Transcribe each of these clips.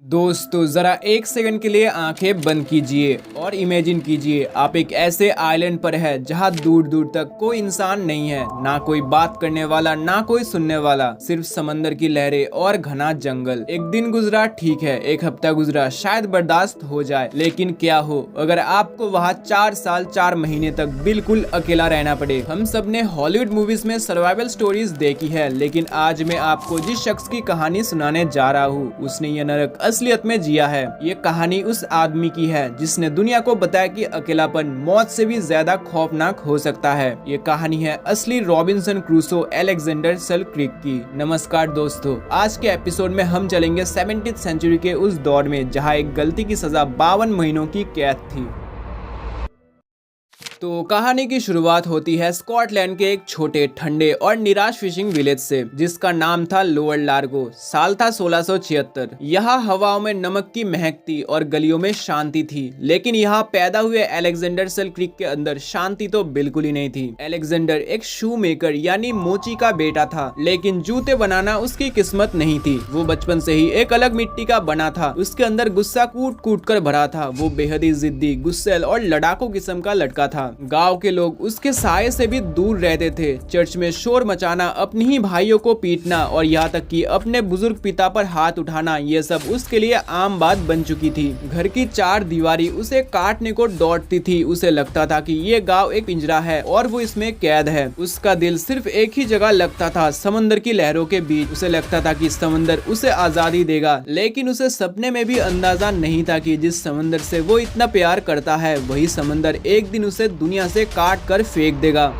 दोस्तों जरा एक सेकंड के लिए आंखें बंद कीजिए और इमेजिन कीजिए आप एक ऐसे आइलैंड पर है जहां दूर दूर तक कोई इंसान नहीं है, ना कोई बात करने वाला ना कोई सुनने वाला, सिर्फ समंदर की लहरें और घना जंगल। एक दिन गुजरा ठीक है, एक हफ्ता गुजरा शायद बर्दाश्त हो जाए, लेकिन क्या हो अगर आपको वहां 4 साल 4 महीने तक बिल्कुल अकेला रहना पड़े। हम सब ने हॉलीवुड मूवीज में सर्वाइवल स्टोरीज देखी है, लेकिन आज मैं आपको जिस शख्स की कहानी सुनाने जा रहा हूँ उसने ये नरक असलियत में जिया है। ये कहानी उस आदमी की है जिसने दुनिया को बताया कि अकेलापन मौत से भी ज्यादा खौफनाक हो सकता है। ये कहानी है असली रॉबिन्सन क्रूसो अलेक्जेंडर सेलक्रिक की। नमस्कार दोस्तों, आज के एपिसोड में हम चलेंगे 17th सेंचुरी के उस दौर में जहां एक गलती की सजा 52 महीनों की कैद थी। तो कहानी की शुरुआत होती है स्कॉटलैंड के एक छोटे ठंडे और निराश फिशिंग विलेज से जिसका नाम था लोअर लार्गो। साल था 1676। यहाँ हवाओं में नमक की महक थी और गलियों में शांति थी, लेकिन यहाँ पैदा हुए अलेक्जेंडर सेलक्रिक के अंदर शांति तो बिल्कुल ही नहीं थी। अलेक्जेंडर एक शू मेकर यानी मोची का बेटा था, लेकिन जूते बनाना उसकी किस्मत नहीं थी। वो बचपन से ही एक अलग मिट्टी का बना था। उसके अंदर गुस्सा कूट कूट कर भरा था। वो बेहद ही जिद्दी, गुस्सैल और लड़ाकू किस्म का लड़का था। गांव के लोग उसके साये से भी दूर रहते थे। चर्च में शोर मचाना, अपनी ही भाइयों को पीटना और यहाँ तक कि अपने बुजुर्ग पिता पर हाथ उठाना, ये सब उसके लिए आम बात बन चुकी थी। घर की 4 दीवारी उसे काटने को दौड़ती थी। उसे लगता था कि ये गांव एक पिंजरा है और वो इसमें कैद है। उसका दिल सिर्फ एक ही जगह लगता था, समंदर की लहरों के बीच। उसे लगता था कि समंदर उसे आजादी देगा, लेकिन उसे सपने में भी अंदाजा नहीं था कि जिस समंदर से वो इतना प्यार करता है वही समंदर एक दिन उसे दुनिया से काट कर फेंक देगा।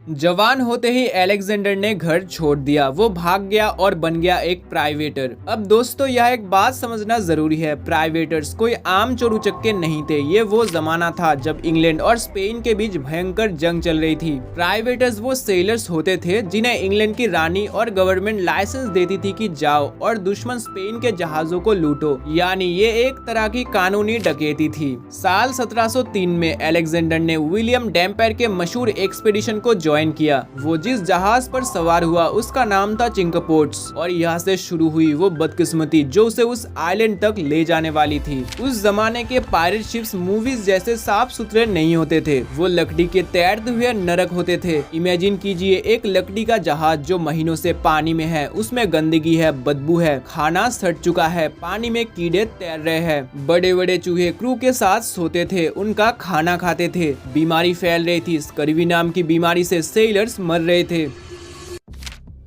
जवान होते ही अलेक्जेंडर ने घर छोड़ दिया। वो भाग गया और बन गया एक प्राइवेटर। अब दोस्तों यह एक बात समझना जरूरी है, प्राइवेटर्स कोई आम चोर उचक्के नहीं थे। ये वो जमाना था जब इंग्लैंड और स्पेन के बीच भयंकर जंग चल रही थी। प्राइवेटर्स वो सेलर्स होते थे जिन्हें इंग्लैंड की रानी और गवर्नमेंट लाइसेंस देती थी कि जाओ और दुश्मन स्पेन के जहाजों को लूटो, यानी ये एक तरह की कानूनी डकैती थी। साल 1703 में अलेक्जेंडर ने विलियम डैम्पियर के मशहूर एक्सपीडिशन को ज्वाइन किया। वो जिस जहाज पर सवार हुआ उसका नाम था चिंकपोर्ट्स और यहाँ से शुरू हुई वो बदकिस्मती जो उसे उस आइलैंड तक ले जाने वाली थी। उस जमाने के पायरेट शिप्स मूवीज जैसे साफ सुथरे नहीं होते थे। वो लकड़ी के तैरते हुए नरक होते थे। इमेजिन कीजिए एक लकड़ी का जहाज जो महीनों से पानी में है, उसमें गंदगी है, बदबू है, खाना सड़ चुका है, पानी में कीड़े तैर रहे हैं। बड़े बड़े चूहे क्रू के साथ सोते थे, उनका खाना खाते थे। बीमारी फैल रही थी, स्कर्वी नाम की बीमारी से सेलर्स मर रहे थे।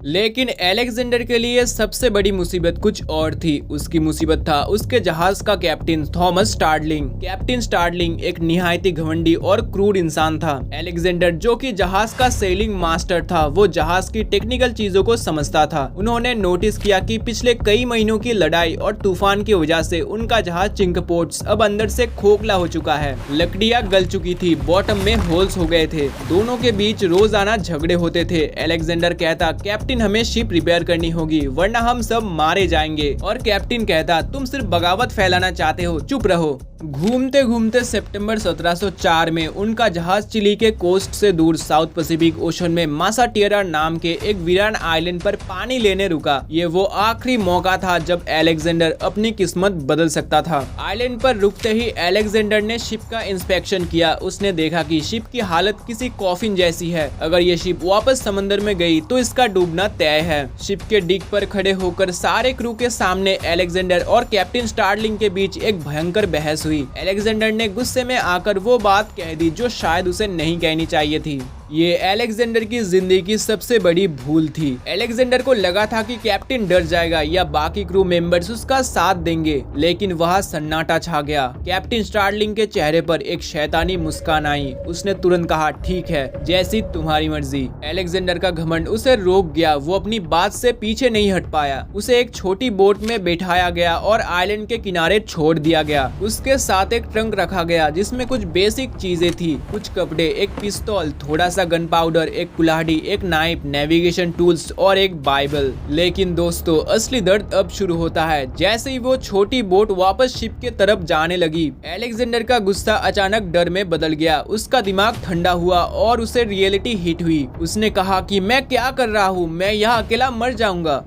लेकिन अलेक्जेंडर के लिए सबसे बड़ी मुसीबत कुछ और थी। उसकी मुसीबत था उसके जहाज का कैप्टन थॉमस स्टार्डलिंग। कैप्टन स्टार्डलिंग एक निहायत ही घमंडी और क्रूर इंसान था। अलेक्जेंडर जो कि जहाज का सेलिंग मास्टर था, वो जहाज की टेक्निकल चीजों को समझता था। उन्होंने नोटिस किया कि पिछले कई महीनों की लड़ाई और तूफान की वजह से उनका जहाज चिंकपोर्ट्स अब अंदर से खोखला हो चुका है। लकड़ियां गल चुकी थी, बॉटम में होल्स हो गए थे। दोनों के बीच रोजाना झगड़े होते थे। अलेक्जेंडर कहता कैप्टन हमें शिप रिपेयर करनी होगी वरना हम सब मारे जाएंगे, और कैप्टन कहता तुम सिर्फ बगावत फैलाना चाहते हो, चुप रहो। घूमते घूमते सितंबर 1704 में उनका जहाज चिली के कोस्ट से दूर साउथ पैसिफिक ओशन में मासा टिएरा नाम के एक वीरान आइलैंड पर पानी लेने रुका। ये वो आखिरी मौका था जब अलेक्जेंडर अपनी किस्मत बदल सकता था। आइलैंड पर रुकते ही अलेक्जेंडर ने शिप का इंस्पेक्शन किया। उसने देखा कि शिप की हालत किसी कॉफिन जैसी है। अगर ये शिप वापस समंदर में गई तो इसका डूबना तय है। शिप के डिक पर खड़े होकर सारे क्रू के सामने अलेक्जेंडर और कैप्टन स्टार्डलिंग के बीच एक भयंकर बहस हुई। अलेक्जेंडर ने गुस्से में आकर वो बात कह दी जो शायद उसे नहीं कहनी चाहिए थी। ये अलेक्जेंडर की जिंदगी की सबसे बड़ी भूल थी। अलेक्जेंडर को लगा था कि कैप्टन डर जाएगा या बाकी क्रू मेंबर्स उसका साथ देंगे, लेकिन वहाँ सन्नाटा छा गया। कैप्टन स्टार्डलिंग के चेहरे पर एक शैतानी मुस्कान आई। उसने तुरंत कहा ठीक है, जैसी तुम्हारी मर्जी। अलेक्जेंडर का घमंड उसे रोक गया। वो अपनी बात से पीछे नहीं हट पाया। उसे एक छोटी बोट में बैठाया गया और आइलैंड के किनारे छोड़ दिया गया। उसके साथ एक ट्रंक रखा गया जिसमें कुछ बेसिक चीजें थी, कुछ कपड़े, एक पिस्तौल, थोड़ा गन पाउडर, एक कुल्हाड़ी, एक नाइफ, नेविगेशन टूल्स और एक बाइबल। लेकिन दोस्तों असली दर्द अब शुरू होता है। जैसे ही वो छोटी बोट वापस शिप के तरफ जाने लगी, अलेक्जेंडर का गुस्सा अचानक डर में बदल गया। उसका दिमाग ठंडा हुआ और उसे रियलिटी हिट हुई। उसने कहा कि मैं क्या कर रहा हूँ, मैं यहाँ अकेला मर जाऊंगा।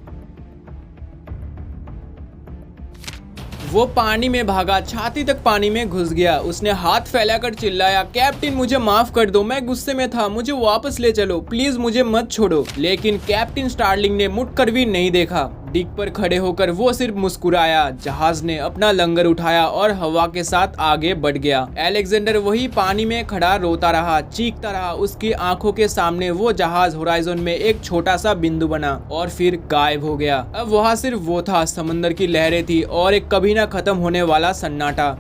वो पानी में भागा, छाती तक पानी में घुस गया। उसने हाथ फैलाकर चिल्लाया, कैप्टन मुझे माफ कर दो, मैं गुस्से में था, मुझे वापस ले चलो, प्लीज मुझे मत छोड़ो। लेकिन कैप्टन स्टार्लिंग ने मुड़कर भी नहीं देखा। डिक पर खड़े होकर वो सिर्फ मुस्कुराया। जहाज ने अपना लंगर उठाया और हवा के साथ आगे बढ़ गया। अलेक्जेंडर वही पानी में खड़ा रोता रहा, चीखता रहा। उसकी आंखों के सामने वो जहाज होराइजन में एक छोटा सा बिंदु बना और फिर गायब हो गया। अब वहाँ सिर्फ वो था, समंदर की लहरें थी और एक कभी ना खत्म होने वाला सन्नाटा।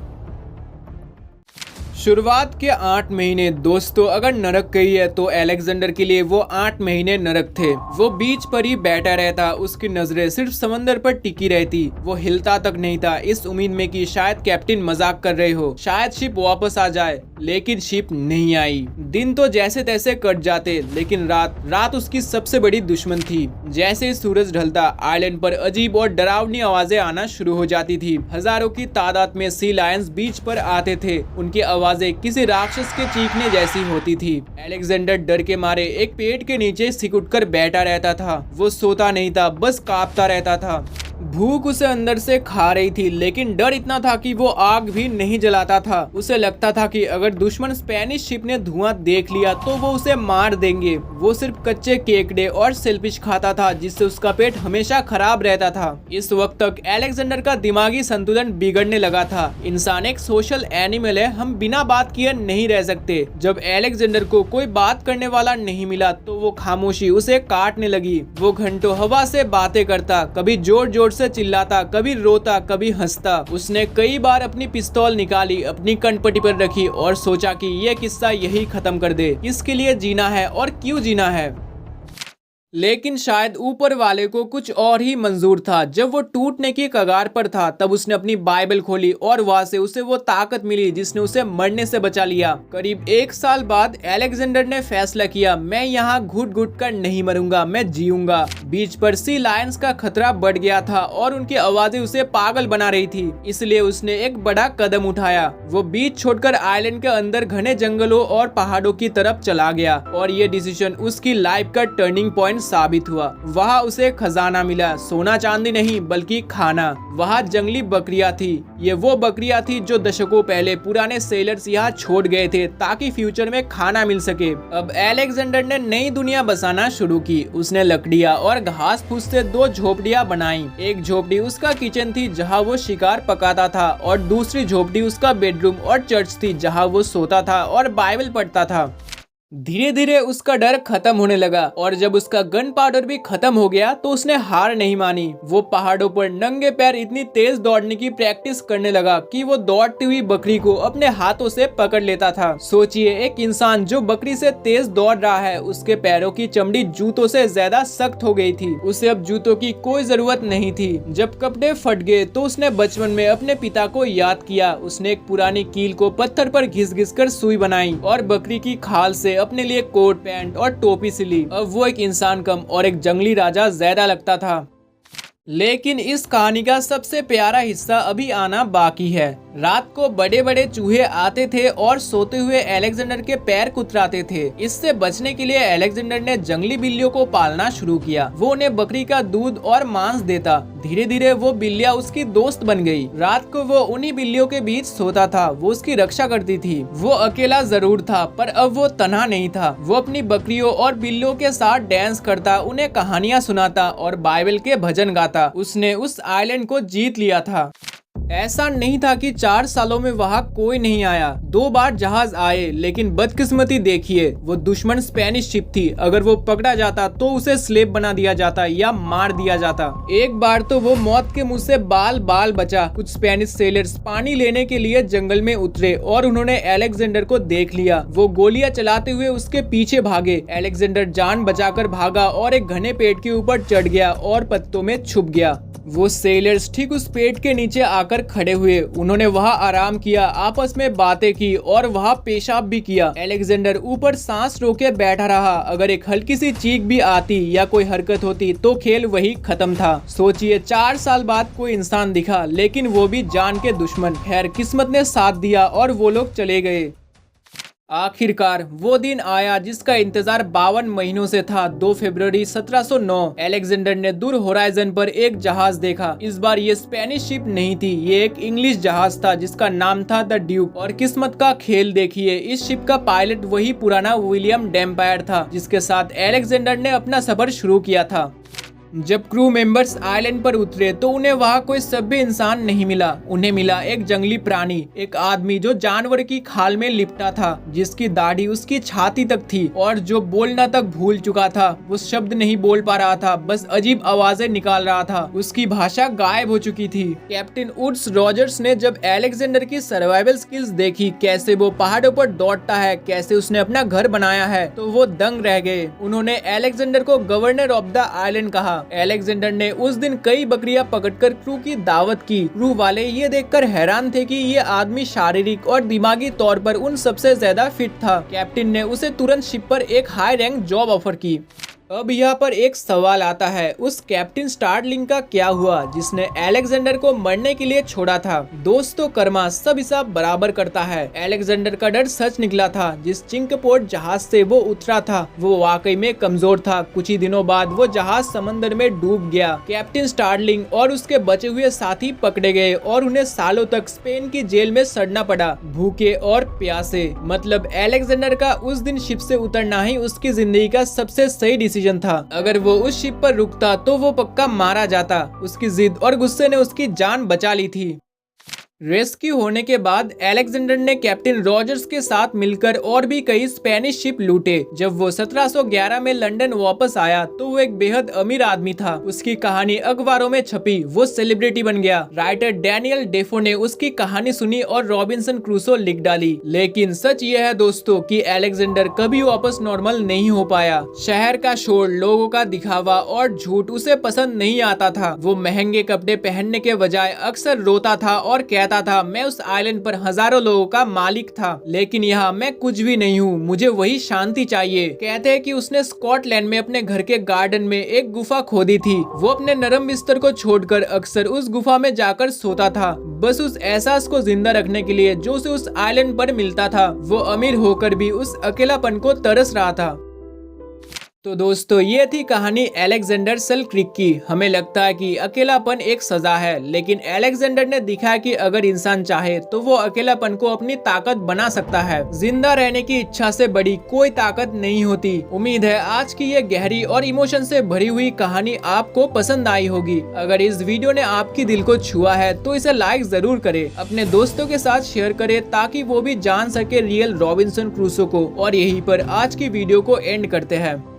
शुरुआत के 8 महीने दोस्तों अगर नरक कही है तो अलेक्जेंडर के लिए वो 8 महीने नरक थे। वो बीच पर ही बैठा रहता, उसकी नजरें सिर्फ समंदर पर टिकी रहती। वो हिलता तक नहीं था, इस उम्मीद में कि शायद कैप्टन मजाक कर रहे हो, शायद शिप वापस आ जाए। लेकिन शिप नहीं आई। दिन तो जैसे तैसे कट जाते, लेकिन रात उसकी सबसे बड़ी दुश्मन थी। जैसे ही सूरज ढलता, आइलैंड पर अजीब और डरावनी आवाजें आना शुरू हो जाती थी। हजारों की तादाद में सी लायंस बीच पर आते थे। उनकी आवाजें किसी राक्षस के चीखने जैसी होती थी। अलेक्जेंडर डर के मारे एक पेड़ के नीचे सिकुड़कर बैठा रहता था। वो सोता नहीं था, बस कांपता रहता था। भूख उसे अंदर से खा रही थी, लेकिन डर इतना था कि वो आग भी नहीं जलाता था। उसे लगता था कि अगर दुश्मन स्पेनिश शिप ने धुआं देख लिया तो वो उसे मार देंगे। वो सिर्फ कच्चे केकड़े और सेलफिश खाता था, जिससे उसका पेट हमेशा खराब रहता था। इस वक्त तक अलेक्जेंडर का दिमागी संतुलन बिगड़ने लगा था। इंसान एक सोशल एनिमल है, हम बिना बात किए नहीं रह सकते। जब अलेक्जेंडर को कोई बात करने वाला नहीं मिला तो वो खामोशी उसे काटने लगी। वो घंटों हवा से बातें करता, कभी जोर जोर से चिल्लाता, कभी रोता, कभी हंसता। उसने कई बार अपनी पिस्तौल निकाली, अपनी कनपट्टी पर रखी और सोचा कि ये किस्सा यही खत्म कर दे। इसके लिए जीना है और क्यों जीना है। लेकिन शायद ऊपर वाले को कुछ और ही मंजूर था। जब वो टूटने की कगार पर था तब उसने अपनी बाइबल खोली और वहां से उसे वो ताकत मिली जिसने उसे मरने से बचा लिया। करीब 1 साल बाद अलेक्जेंडर ने फैसला किया, मैं यहाँ घुट घुट कर नहीं मरूंगा, मैं जीऊंगा। बीच पर सी लायंस का खतरा बढ़ गया था और उनकी आवाजें उसे पागल बना रही थी। इसलिए उसने एक बड़ा कदम उठाया। वो बीच छोड़कर आइलैंड के अंदर घने जंगलों और पहाड़ों की तरफ चला गया और ये डिसीजन उसकी लाइफ का टर्निंग पॉइंट साबित हुआ। वहाँ उसे खजाना मिला, सोना चांदी नहीं बल्कि खाना। वहाँ जंगली बकरियां थी। ये वो बकरियां थी जो दशकों पहले पुराने सेलर्स यहाँ छोड़ गए थे ताकि फ्यूचर में खाना मिल सके। अब अलेक्जेंडर ने नई दुनिया बसाना शुरू की। उसने लकड़ियाँ और घास फूस से 2 झोपड़ियाँ बनाई। एक झोपड़ी उसका किचन थी जहाँ वो शिकार पकाता था और दूसरी झोपड़ी उसका बेडरूम और चर्च थी जहाँ वो सोता था और बाइबल पढ़ता था। धीरे धीरे उसका डर खत्म होने लगा और जब उसका गन पाउडर भी खत्म हो गया तो उसने हार नहीं मानी। वो पहाड़ों पर नंगे पैर इतनी तेज दौड़ने की प्रैक्टिस करने लगा कि वो दौड़ती हुई बकरी को अपने हाथों से पकड़ लेता था। सोचिए, एक इंसान जो बकरी से तेज दौड़ रहा है, उसके पैरों की चमड़ी जूतों से ज्यादा सख्त हो गई थी। उसे अब जूतों की कोई जरूरत नहीं थी। जब कपड़े फट गए तो उसने बचपन में अपने पिता को याद किया। उसने एक पुरानी कील को पत्थर पर घिस घिस कर सुई बनाई और बकरी की खाल से अपने लिए कोट पैंट और टोपी सिली। अब वो एक इंसान कम और एक जंगली राजा ज्यादा लगता था। लेकिन इस कहानी का सबसे प्यारा हिस्सा अभी आना बाकी है। रात को बड़े बड़े चूहे आते थे और सोते हुए अलेक्जेंडर के पैर कुतराते थे। इससे बचने के लिए अलेक्जेंडर ने जंगली बिल्लियों को पालना शुरू किया। वो उन्हें बकरी का दूध और मांस देता। धीरे धीरे वो बिल्लियां उसकी दोस्त बन गई। रात को वो उन्हीं बिल्लियों के बीच सोता था। वो उसकी रक्षा करती थी। वो अकेला जरूर था पर अब वो तन्हा नहीं था। वो अपनी बकरियों और बिल्लियों के साथ डांस करता, उन्हें कहानियां सुनाता और बाइबल के भजन गाता। उसने उस आइलैंड को जीत लिया था। ऐसा नहीं था कि 4 सालों में वहाँ कोई नहीं आया। 2 बार जहाज आए, लेकिन बदकिस्मती देखिए, वो दुश्मन स्पेनिश शिप थी। अगर वो पकड़ा जाता तो उसे स्लेब बना दिया जाता या मार दिया जाता। एक बार तो वो मौत के मुंह से बाल बाल बचा। कुछ स्पेनिश सेलर्स पानी लेने के लिए जंगल में उतरे और उन्होंने अलेक्जेंडर को देख लिया। वो गोलियां चलाते हुए उसके पीछे भागे। अलेक्जेंडर जान बचाकर भागा और एक घने पेड़ के ऊपर चढ़ गया और पत्तों में छुप गया। वो सेलर्स ठीक उस पेड़ के नीचे आकर खड़े हुए। उन्होंने वहाँ आराम किया, आपस में बातें की और वहाँ पेशाब भी किया। अलेक्जेंडर ऊपर सांस रोके बैठा रहा। अगर एक हल्की सी चीख भी आती या कोई हरकत होती तो खेल वही खत्म था। सोचिए, 4 साल बाद कोई इंसान दिखा, लेकिन वो भी जान के दुश्मन। खैर, किस्मत ने साथ दिया और वो लोग चले गए। आखिरकार वो दिन आया जिसका इंतजार 52 महीनों से था। 2 फरवरी 1709 अलेक्जेंडर ने दूर होराइजन पर एक जहाज देखा। इस बार ये स्पेनिश शिप नहीं थी, ये एक इंग्लिश जहाज था जिसका नाम था द ड्यूक। और किस्मत का खेल देखिए, इस शिप का पायलट वही पुराना विलियम डेम्पायर था जिसके साथ अलेक्जेंडर ने अपना सफर शुरू किया था। जब क्रू मेंबर्स आइलैंड पर उतरे तो उन्हें वहाँ कोई सभ्य इंसान नहीं मिला। उन्हें मिला एक जंगली प्राणी, एक आदमी जो जानवर की खाल में लिपटा था, जिसकी दाढ़ी उसकी छाती तक थी और जो बोलना तक भूल चुका था। वो शब्द नहीं बोल पा रहा था, बस अजीब आवाजें निकाल रहा था। उसकी भाषा गायब हो चुकी थी। कैप्टन वुड्स रॉजर्स ने जब अलेक्जेंडर की सर्वाइवल स्किल्स देखी, कैसे वो पहाड़ों पर दौड़ता है, कैसे उसने अपना घर बनाया है, तो वो दंग रह गए। उन्होंने अलेक्जेंडर को गवर्नर ऑफ द आइलैंड कहा। अलेक्जेंडर ने उस दिन कई बकरियां पकड़कर क्रू की दावत की। क्रू वाले ये देखकर हैरान थे कि ये आदमी शारीरिक और दिमागी तौर पर उन सबसे ज्यादा फिट था। कैप्टन ने उसे तुरंत शिप पर एक हाई रैंक जॉब ऑफर की। अब यहाँ पर एक सवाल आता है, उस कैप्टन स्टार्लिंग का क्या हुआ जिसने अलेक्जेंडर को मरने के लिए छोड़ा था? दोस्तों, कर्मा सब हिसाब बराबर करता है। अलेक्जेंडर का डर सच निकला था। जिस चिंकपोर्ट जहाज से वो उतरा था वो वाकई में कमजोर था। कुछ ही दिनों बाद वो जहाज समंदर में डूब गया। कैप्टन स्टार्लिंग और उसके बचे हुए साथी पकड़े गए और उन्हें सालों तक स्पेन की जेल में सड़ना पड़ा, भूखे और प्यासे। मतलब अलेक्जेंडर का उस दिन शिप से उतरना ही उसकी जिंदगी का सबसे सही डिसीजन था। अगर वो उस शिप पर रुकता तो वो पक्का मारा जाता। उसकी जिद और गुस्से ने उसकी जान बचा ली थी। रेस्क्यू होने के बाद अलेक्जेंडर ने कैप्टन रॉजर्स के साथ मिलकर और भी कई स्पेनिश शिप लूटे। जब वो 1711 में लंदन वापस आया तो वो एक बेहद अमीर आदमी था। उसकी कहानी अखबारों में छपी, वो सेलिब्रिटी बन गया। राइटर डैनियल डेफो ने उसकी कहानी सुनी और रॉबिन्सन क्रूसो लिख डाली। लेकिन सच ये है दोस्तों कि अलेक्जेंडर कभी वापस नॉर्मल नहीं हो पाया। शहर का शोर, लोगों का दिखावा और झूठ उसे पसंद नहीं आता था। वो महंगे कपड़े पहनने के बजाय अक्सर रोता था और कहता था, मैं उस आइलैंड पर हजारों लोगों का मालिक था, लेकिन यहाँ मैं कुछ भी नहीं हूँ, मुझे वही शांति चाहिए। कहते हैं कि उसने स्कॉटलैंड में अपने घर के गार्डन में एक गुफा खोदी थी। वो अपने नरम बिस्तर को छोड़कर अक्सर उस गुफा में जाकर सोता था, बस उस एहसास को जिंदा रखने के लिए जो उसे उस आइलैंड पर मिलता था। वो अमीर होकर भी उस अकेलापन को तरस रहा था। तो दोस्तों, ये थी कहानी अलेक्जेंडर सेल्क्रिक की। हमें लगता है कि अकेलापन एक सजा है, लेकिन अलेक्जेंडर ने दिखाया कि अगर इंसान चाहे तो वो अकेलापन को अपनी ताकत बना सकता है। जिंदा रहने की इच्छा से बड़ी कोई ताकत नहीं होती। उम्मीद है आज की ये गहरी और इमोशन से भरी हुई कहानी आपको पसंद आई होगी। अगर इस वीडियो ने आपकी दिल को छुआ है तो इसे लाइक जरूर करें, अपने दोस्तों के साथ शेयर करें ताकि वो भी जान सके रियल रॉबिन्सन क्रूसो को। और यहीं पर आज की वीडियो को एंड करते हैं।